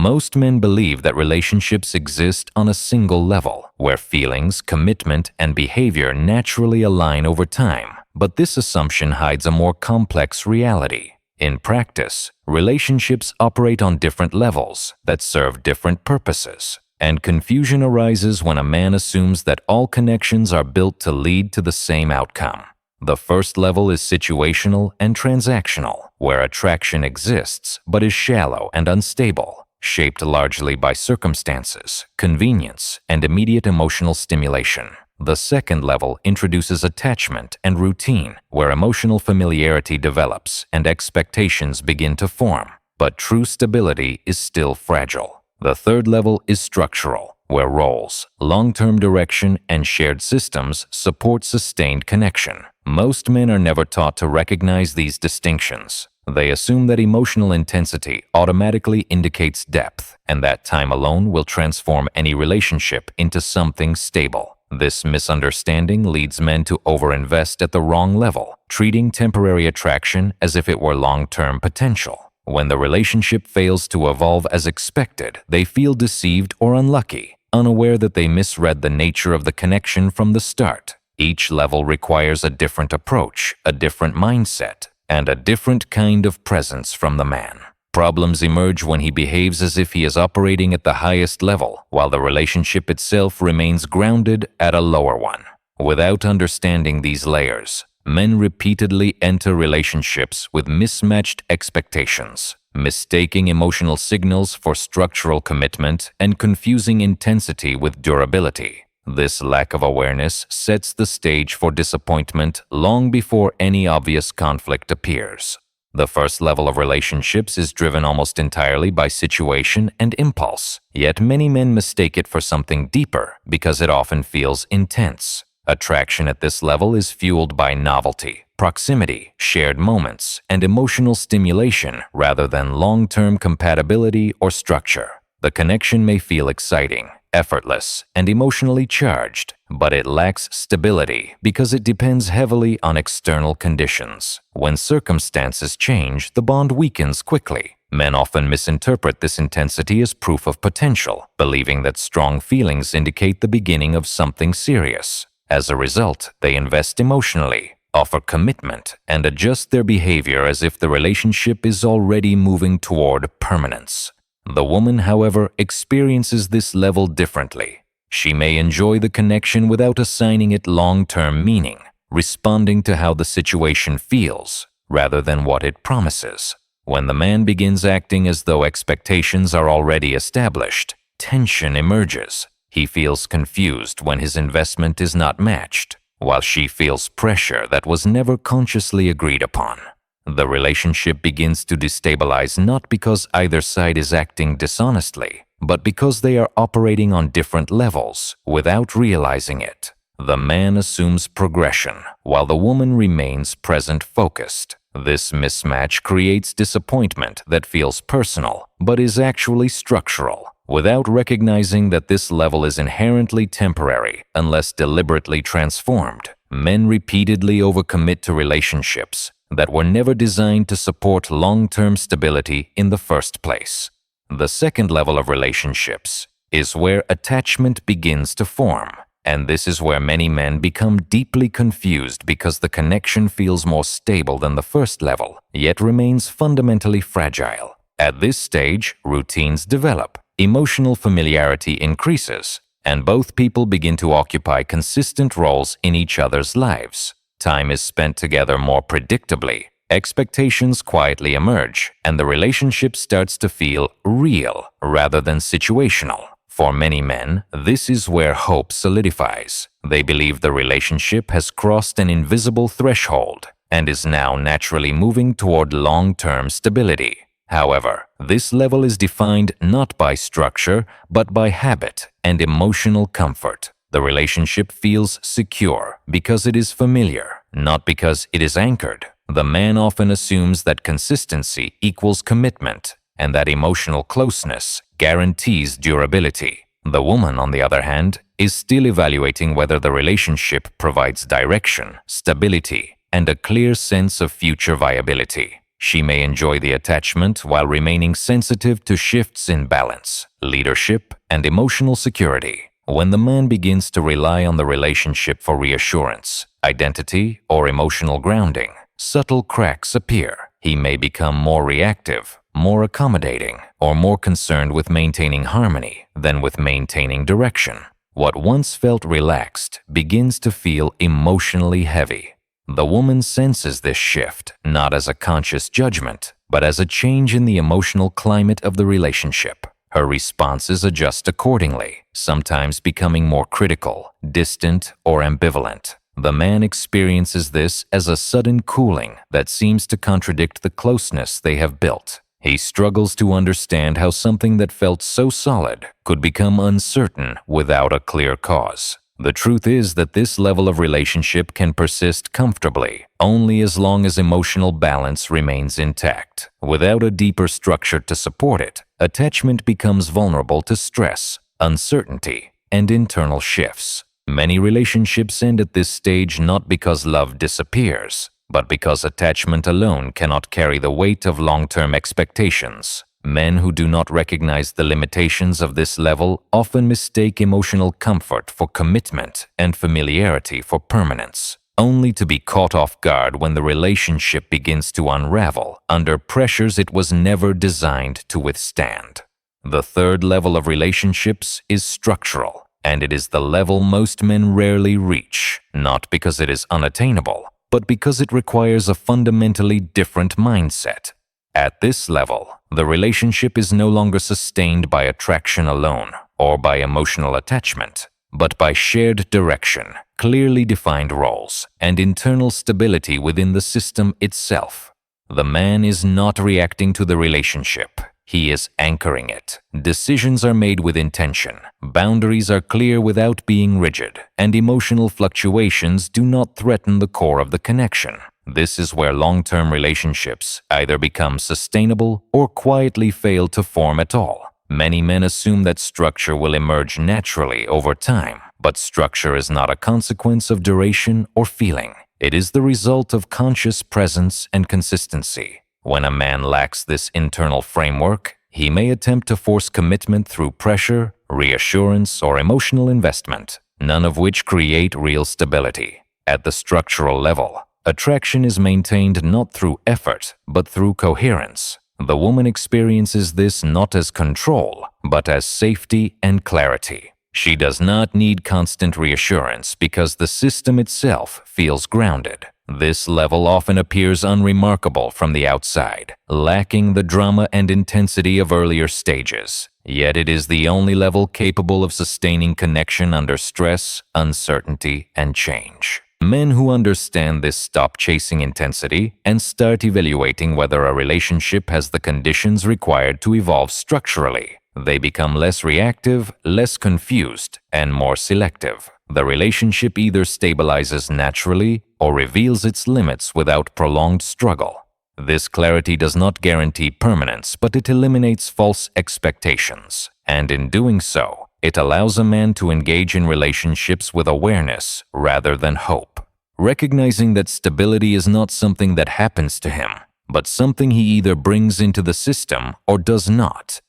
Most men believe that relationships exist on a single level, where feelings, commitment, and behavior naturally align over time. But this assumption hides a more complex reality. In practice, relationships operate on different levels that serve different purposes, and confusion arises when a man assumes that all connections are built to lead to the same outcome. The first level is situational and transactional, where attraction exists but is shallow and unstable, shaped largely by circumstances, convenience, and immediate emotional stimulation. The second level introduces attachment and routine, where emotional familiarity develops and expectations begin to form, but true stability is still fragile. The third level is structural, where roles, long-term direction, and shared systems support sustained connection. Most men are never taught to recognize these distinctions. They assume that emotional intensity automatically indicates depth, and that time alone will transform any relationship into something stable. This misunderstanding leads men to overinvest at the wrong level, treating temporary attraction as if it were long-term potential. When the relationship fails to evolve as expected, they feel deceived or unlucky, unaware that they misread the nature of the connection from the start. Each level requires a different approach, a different mindset, and a different kind of presence from the man. Problems emerge when he behaves as if he is operating at the highest level, while the relationship itself remains grounded at a lower one. Without understanding these layers, men repeatedly enter relationships with mismatched expectations, mistaking emotional signals for structural commitment and confusing intensity with durability. This lack of awareness sets the stage for disappointment long before any obvious conflict appears. The first level of relationships is driven almost entirely by situation and impulse, yet many men mistake it for something deeper because it often feels intense. Attraction at this level is fueled by novelty, proximity, shared moments, and emotional stimulation rather than long-term compatibility or structure. The connection may feel exciting, effortless, and emotionally charged, but it lacks stability because it depends heavily on external conditions. When circumstances change, the bond weakens quickly. Men often misinterpret this intensity as proof of potential, believing that strong feelings indicate the beginning of something serious. As a result, they invest emotionally, offer commitment, and adjust their behavior as if the relationship is already moving toward permanence. The woman, however, experiences this level differently. She may enjoy the connection without assigning it long-term meaning, responding to how the situation feels rather than what it promises. When the man begins acting as though expectations are already established, tension emerges. He feels confused when his investment is not matched, while she feels pressure that was never consciously agreed upon. The relationship begins to destabilize not because either side is acting dishonestly, but because they are operating on different levels without realizing it. The man assumes progression, while the woman remains present-focused. This mismatch creates disappointment that feels personal, but is actually structural. Without recognizing that this level is inherently temporary unless deliberately transformed, men repeatedly overcommit to relationships that were never designed to support long-term stability in the first place. The second level of relationships is where attachment begins to form, and this is where many men become deeply confused because the connection feels more stable than the first level, yet remains fundamentally fragile. At this stage, routines develop, emotional familiarity increases, and both people begin to occupy consistent roles in each other's lives. Time is spent together more predictably, expectations quietly emerge, and the relationship starts to feel real rather than situational. For many men, this is where hope solidifies. They believe the relationship has crossed an invisible threshold and is now naturally moving toward long-term stability. However, this level is defined not by structure, but by habit and emotional comfort. The relationship feels secure because it is familiar, not because it is anchored. The man often assumes that consistency equals commitment and that emotional closeness guarantees durability. The woman, on the other hand, is still evaluating whether the relationship provides direction, stability, and a clear sense of future viability. She may enjoy the attachment while remaining sensitive to shifts in balance, leadership, and emotional security. When the man begins to rely on the relationship for reassurance, identity, or emotional grounding, subtle cracks appear. He may become more reactive, more accommodating, or more concerned with maintaining harmony than with maintaining direction. What once felt relaxed begins to feel emotionally heavy. The woman senses this shift not as a conscious judgment, but as a change in the emotional climate of the relationship. Her responses adjust accordingly, sometimes becoming more critical, distant, or ambivalent. The man experiences this as a sudden cooling that seems to contradict the closeness they have built. He struggles to understand how something that felt so solid could become uncertain without a clear cause. The truth is that this level of relationship can persist comfortably only as long as emotional balance remains intact. Without a deeper structure to support it, attachment becomes vulnerable to stress, uncertainty, and internal shifts. Many relationships end at this stage not because love disappears, but because attachment alone cannot carry the weight of long-term expectations. Men who do not recognize the limitations of this level often mistake emotional comfort for commitment and familiarity for permanence, only to be caught off guard when the relationship begins to unravel under pressures it was never designed to withstand. The third level of relationships is structural, and it is the level most men rarely reach, not because it is unattainable, but because it requires a fundamentally different mindset. At this level, the relationship is no longer sustained by attraction alone or by emotional attachment, but by shared direction, clearly defined roles, and internal stability within the system itself. The man is not reacting to the relationship. He is anchoring it. Decisions are made with intention, boundaries are clear without being rigid, and emotional fluctuations do not threaten the core of the connection. This is where long-term relationships either become sustainable or quietly fail to form at all. Many men assume that structure will emerge naturally over time, but structure is not a consequence of duration or feeling. It is the result of conscious presence and consistency. When a man lacks this internal framework, he may attempt to force commitment through pressure, reassurance, or emotional investment, none of which create real stability. At the structural level, attraction is maintained not through effort, but through coherence. The woman experiences this not as control, but as safety and clarity. She does not need constant reassurance because the system itself feels grounded. This level often appears unremarkable from the outside, lacking the drama and intensity of earlier stages. Yet it is the only level capable of sustaining connection under stress, uncertainty, and change. Men who understand this stop chasing intensity and start evaluating whether a relationship has the conditions required to evolve structurally. They become less reactive, less confused, and more selective. The relationship either stabilizes naturally or reveals its limits without prolonged struggle. This clarity does not guarantee permanence, but it eliminates false expectations. And in doing so, it allows a man to engage in relationships with awareness rather than hope, recognizing that stability is not something that happens to him, but something he either brings into the system or does not.